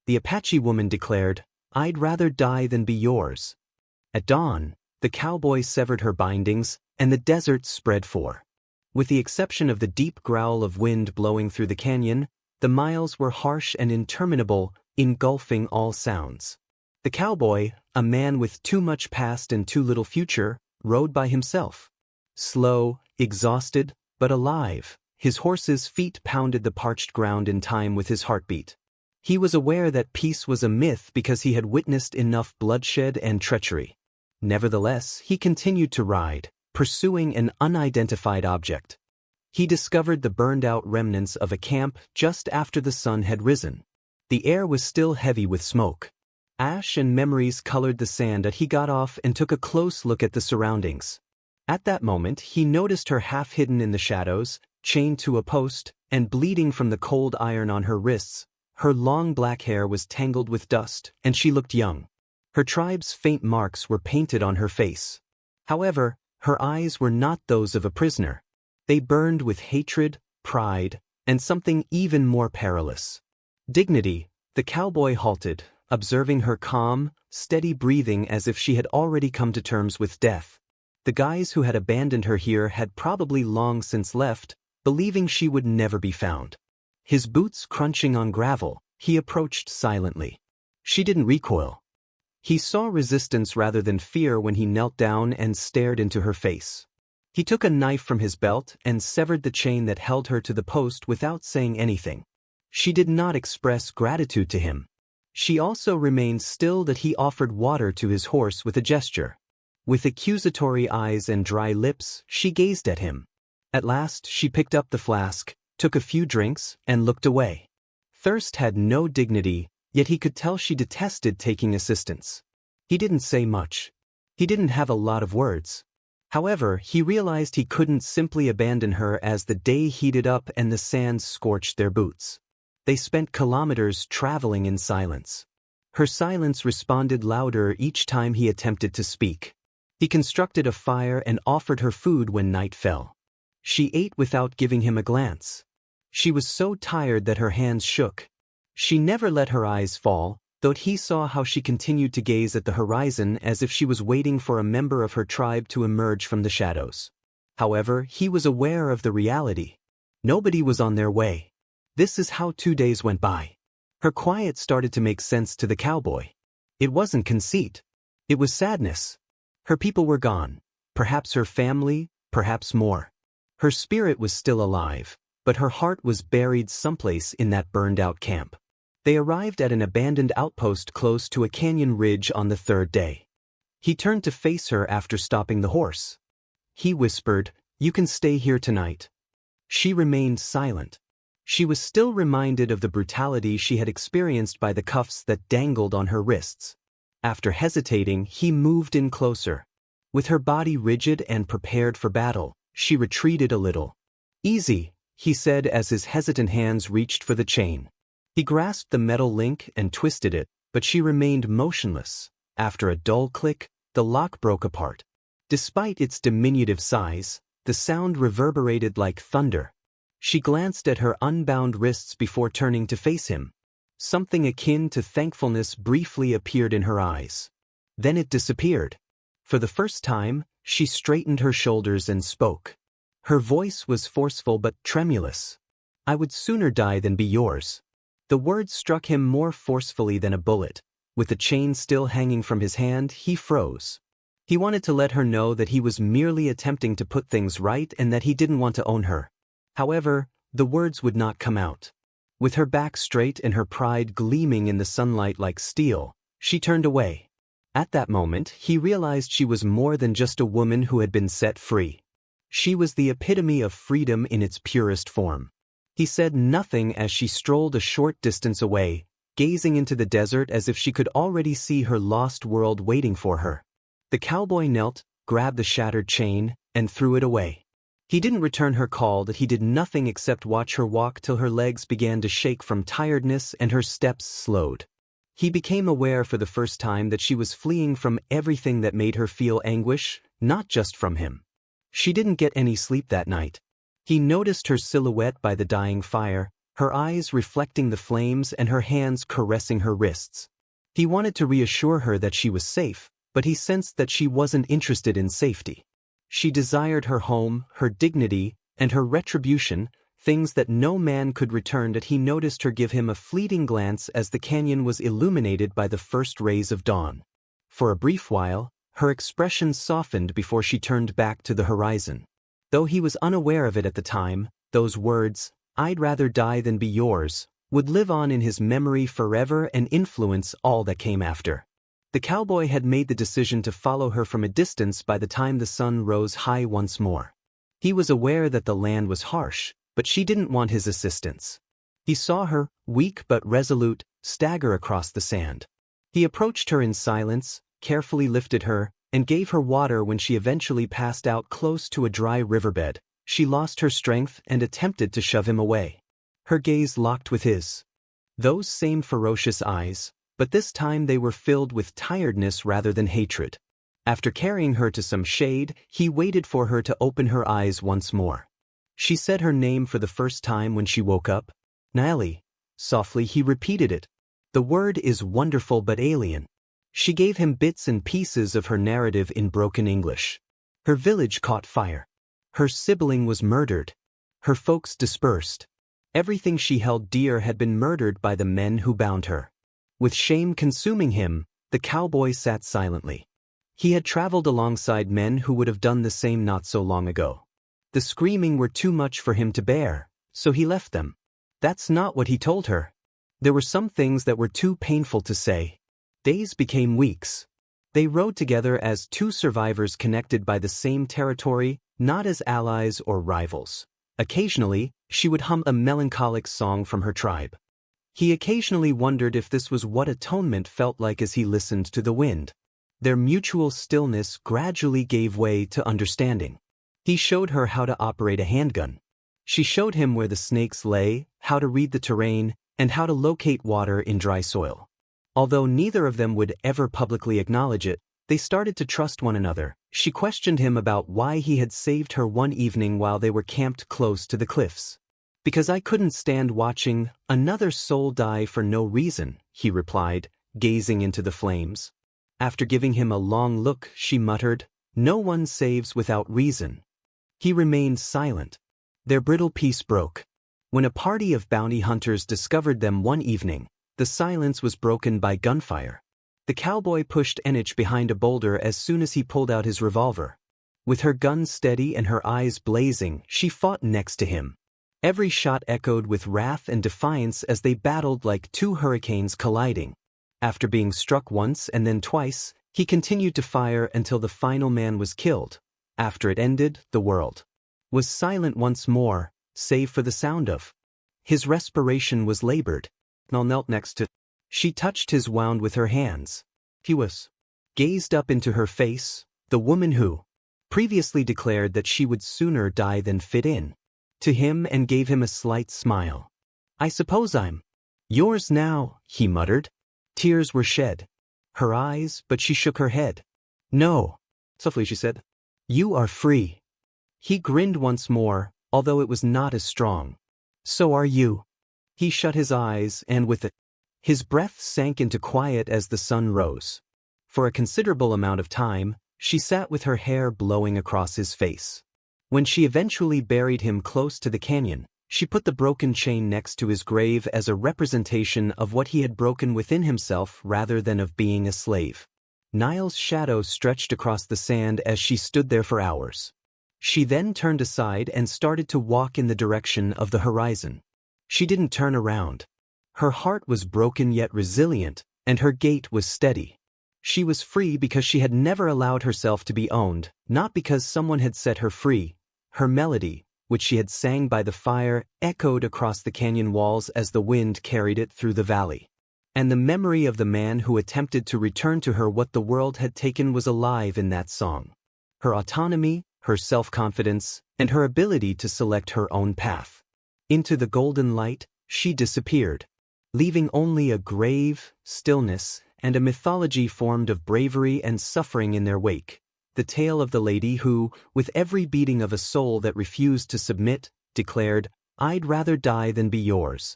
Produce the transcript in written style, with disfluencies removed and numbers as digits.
The Apache woman declared, "I'd rather die than be yours." At dawn, the cowboy severed her bindings, and the desert spread forth. With the exception of the deep growl of wind blowing through the canyon, the miles were harsh and interminable, engulfing all sounds. The cowboy, a man with too much past and too little future, rode by himself. Slow, exhausted, but alive, his horse's feet pounded the parched ground in time with his heartbeat. He was aware that peace was a myth because he had witnessed enough bloodshed and treachery. Nevertheless, he continued to ride, pursuing an unidentified object. He discovered the burned-out remnants of a camp just after the sun had risen. The air was still heavy with smoke. Ash and memories colored the sand as he got off and took a close look at the surroundings. At that moment, he noticed her half hidden in the shadows, chained to a post, and bleeding from the cold iron on her wrists. Her long black hair was tangled with dust, and she looked young. Her tribe's faint marks were painted on her face. However, her eyes were not those of a prisoner. They burned with hatred, pride, and something even more perilous. Dignity. The cowboy halted, observing her calm, steady breathing as if she had already come to terms with death. The guys who had abandoned her here had probably long since left, believing she would never be found. His boots crunching on gravel, he approached silently. She didn't recoil. He saw resistance rather than fear when he knelt down and stared into her face. He took a knife from his belt and severed the chain that held her to the post without saying anything. She did not express gratitude to him. She also remained still that he offered water to his horse with a gesture. With accusatory eyes and dry lips, she gazed at him. At last, she picked up the flask, took a few drinks, and looked away. Thirst had no dignity, yet he could tell she detested taking assistance. He didn't say much. He didn't have a lot of words. However, he realized he couldn't simply abandon her as the day heated up and the sands scorched their boots. They spent kilometers traveling in silence. Her silence responded louder each time he attempted to speak. He constructed a fire and offered her food when night fell. She ate without giving him a glance. She was so tired that her hands shook. She never let her eyes fall, though he saw how she continued to gaze at the horizon as if she was waiting for a member of her tribe to emerge from the shadows. However, he was aware of the reality. Nobody was on their way. This is how 2 days went by. Her quiet started to make sense to the cowboy. It wasn't conceit. It was sadness. Her people were gone. Perhaps her family, perhaps more. Her spirit was still alive, but her heart was buried someplace in that burned-out camp. They arrived at an abandoned outpost close to a canyon ridge on the third day. He turned to face her after stopping the horse. He whispered, "You can stay here tonight." She remained silent. She was still reminded of the brutality she had experienced by the cuffs that dangled on her wrists. After hesitating, he moved in closer. With her body rigid and prepared for battle, she retreated a little. "Easy," he said as his hesitant hands reached for the chain. He grasped the metal link and twisted it, but she remained motionless. After a dull click, the lock broke apart. Despite its diminutive size, the sound reverberated like thunder. She glanced at her unbound wrists before turning to face him. Something akin to thankfulness briefly appeared in her eyes. Then it disappeared. For the first time, she straightened her shoulders and spoke. Her voice was forceful but tremulous. "I would sooner die than be yours." The words struck him more forcefully than a bullet. With the chain still hanging from his hand, he froze. He wanted to let her know that he was merely attempting to put things right and that he didn't want to own her. However, the words would not come out. With her back straight and her pride gleaming in the sunlight like steel, she turned away. At that moment, he realized she was more than just a woman who had been set free. She was the epitome of freedom in its purest form. He said nothing as she strolled a short distance away, gazing into the desert as if she could already see her lost world waiting for her. The cowboy knelt, grabbed the shattered chain, and threw it away. He didn't return her call that he did nothing except watch her walk till her legs began to shake from tiredness and her steps slowed. He became aware for the first time that she was fleeing from everything that made her feel anguish, not just from him. She didn't get any sleep that night. He noticed her silhouette by the dying fire, her eyes reflecting the flames and her hands caressing her wrists. He wanted to reassure her that she was safe, but he sensed that she wasn't interested in safety. She desired her home, her dignity, and her retribution, things that no man could return. That he noticed her give him a fleeting glance as the canyon was illuminated by the first rays of dawn. For a brief while, her expression softened before she turned back to the horizon. Though he was unaware of it at the time, those words, "I'd rather die than be yours," would live on in his memory forever and influence all that came after. The cowboy had made the decision to follow her from a distance by the time the sun rose high once more. He was aware that the land was harsh, but she didn't want his assistance. He saw her, weak but resolute, stagger across the sand. He approached her in silence, carefully lifted her, and gave her water. When she eventually passed out close to a dry riverbed, she lost her strength and attempted to shove him away. Her gaze locked with his. Those same ferocious eyes, but this time they were filled with tiredness rather than hatred. After carrying her to some shade, he waited for her to open her eyes once more. She said her name for the first time when she woke up. "Nellie." Softly he repeated it. The word is wonderful but alien. She gave him bits and pieces of her narrative in broken English. Her village caught fire. Her sibling was murdered. Her folks dispersed. Everything she held dear had been murdered by the men who bound her. With shame consuming him, the cowboy sat silently. He had traveled alongside men who would have done the same not so long ago. The screaming were too much for him to bear, so he left them. That's not what he told her. There were some things that were too painful to say. Days became weeks. They rode together as two survivors connected by the same territory, not as allies or rivals. Occasionally, she would hum a melancholic song from her tribe. He occasionally wondered if this was what atonement felt like as he listened to the wind. Their mutual stillness gradually gave way to understanding. He showed her how to operate a handgun. She showed him where the snakes lay, how to read the terrain, and how to locate water in dry soil. Although neither of them would ever publicly acknowledge it, they started to trust one another. She questioned him about why he had saved her one evening while they were camped close to the cliffs. "Because I couldn't stand watching another soul die for no reason," he replied, gazing into the flames. After giving him a long look, she muttered, "No one saves without reason." He remained silent. Their brittle peace broke. When a party of bounty hunters discovered them one evening, the silence was broken by gunfire. The cowboy pushed an inch behind a boulder as soon as he pulled out his revolver. With her gun steady and her eyes blazing, she fought next to him. Every shot echoed with wrath and defiance as they battled like two hurricanes colliding. After being struck once and then twice, he continued to fire until the final man was killed. After it ended, the world was silent once more, save for the sound of his respiration was labored. Nell knelt next to. She touched his wound with her hands. He gazed up into her face, the woman who previously declared that she would sooner die than fit in. To him and gave him a slight smile. "I suppose I'm yours now," he muttered. Tears were shed. Her eyes, but she shook her head. "No," softly she said. "You are free." He grinned once more, although it was not as strong. "So are you." He shut his eyes and with it, his breath sank into quiet as the sun rose. For a considerable amount of time, she sat with her hair blowing across his face. When she eventually buried him close to the canyon, she put the broken chain next to his grave as a representation of what he had broken within himself rather than of being a slave. Niall's shadow stretched across the sand as she stood there for hours. She then turned aside and started to walk in the direction of the horizon. She didn't turn around. Her heart was broken yet resilient, and her gait was steady. She was free because she had never allowed herself to be owned, not because someone had set her free. Her melody, which she had sang by the fire, echoed across the canyon walls as the wind carried it through the valley. And the memory of the man who attempted to return to her what the world had taken was alive in that song. Her autonomy, her self-confidence, and her ability to select her own path. Into the golden light, she disappeared, leaving only a grave, stillness, and a mythology formed of bravery and suffering in their wake. The tale of the lady who, with every beating of a soul that refused to submit, declared, I'd rather die than be yours.